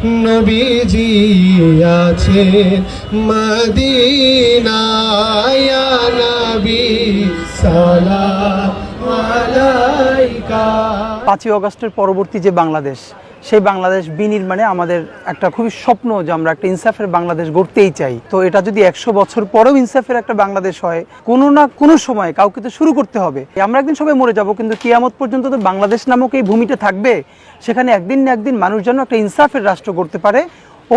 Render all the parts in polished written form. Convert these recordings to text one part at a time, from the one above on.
নবীজি আছেন মদিনায়, ইয়া নবী সালাম আলাইকা। 5ই আগস্টের পরবর্তী যে বাংলাদেশ, সেই বাংলাদেশ বিনির্মাণে আমাদের একটা খুবই স্বপ্ন যে আমরা একটা ইনসাফের বাংলাদেশ গড়তেই চাই। তো এটা যদি 100 বছর পরেও ইনসাফের একটা বাংলাদেশ হয়, কোনো না কোনো সময় কাউকে তো শুরু করতে হবে। আমরা একদিন সবাই মরে যাব, কিন্তু কিয়ামত পর্যন্ত তো বাংলাদেশ নামক এই ভূমিটা থাকবে। সেখানে একদিন না একদিন মানুষ যেন একটা ইনসাফের রাষ্ট্র করতে পারে,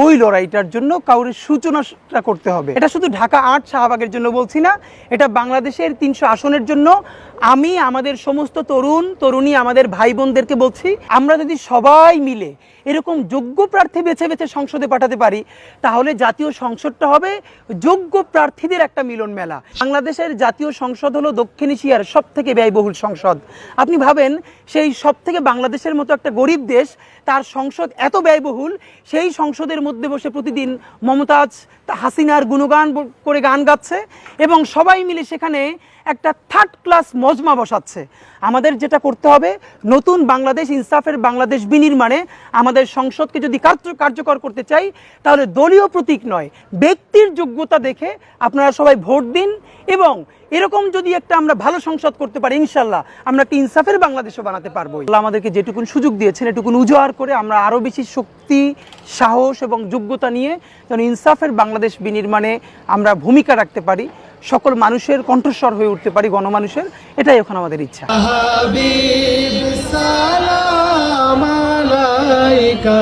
ওই লড়াইটার জন্য কাউরে সূচনাটা করতে হবে। এটা শুধু ঢাকা 8 শাহবাগের জন্য বলছি না, এটা বাংলাদেশের 300 আসনের জন্য। আমি আমাদের সমস্ত তরুণী আমাদের ভাই বোনদেরকে বলছি, আমরা যদি সবাই মিলে এরকম যোগ্য প্রার্থী বেছে বেছে সংসদে পাঠাতে পারি, তাহলে জাতীয় সংসদটা হবে যোগ্য প্রার্থীদের একটা মিলন মেলা। বাংলাদেশের জাতীয় সংসদ হলো দক্ষিণ এশিয়ার সব থেকে ব্যয়বহুল সংসদ। আপনি ভাবেন, সেই সব থেকে বাংলাদেশের মতো একটা গরিব দেশ, তার সংসদ এত ব্যয়বহুল, সেই সংসদের মধ্যে বসে প্রতিদিন মমতাজ হাসিনার গুণগান করে গান গাচ্ছে এবং সবাই মিলে সেখানে একটা থার্ড ক্লাস মজমা বসাচ্ছে। আমাদের যেটা করতে হবে, নতুন বাংলাদেশ, ইনসাফের বাংলাদেশ বিনির্মাণে আমাদের সংসদকে যদি কার্যকর করতে চাই, তাহলে দলীয় প্রতীক নয়, ব্যক্তির যোগ্যতা দেখে আপনারা সবাই ভোট দিন। এবং এরকম যদি একটা আমরা ভালো সংসদ করতে পারি, ইনশাল্লাহ আমরা একটা ইনসাফের বাংলাদেশও বানাতে পারবো। আল্লাহ আমাদেরকে যেটুকুন সুযোগ দিয়েছেন, এটুকুন উজাড় করে আমরা আরও বেশি শক্তি, সাহস এবং যোগ্যতা নিয়ে যেন ইনসাফের বাংলাদেশ বিনির্মাণে আমরা ভূমিকা রাখতে পারি, সকল মানুষের কণ্ঠস্বর হয়ে উঠতে পারি, গণমানুষের। এটাই এখন আমাদের ইচ্ছা। হাবিব সালাম আলাইকা।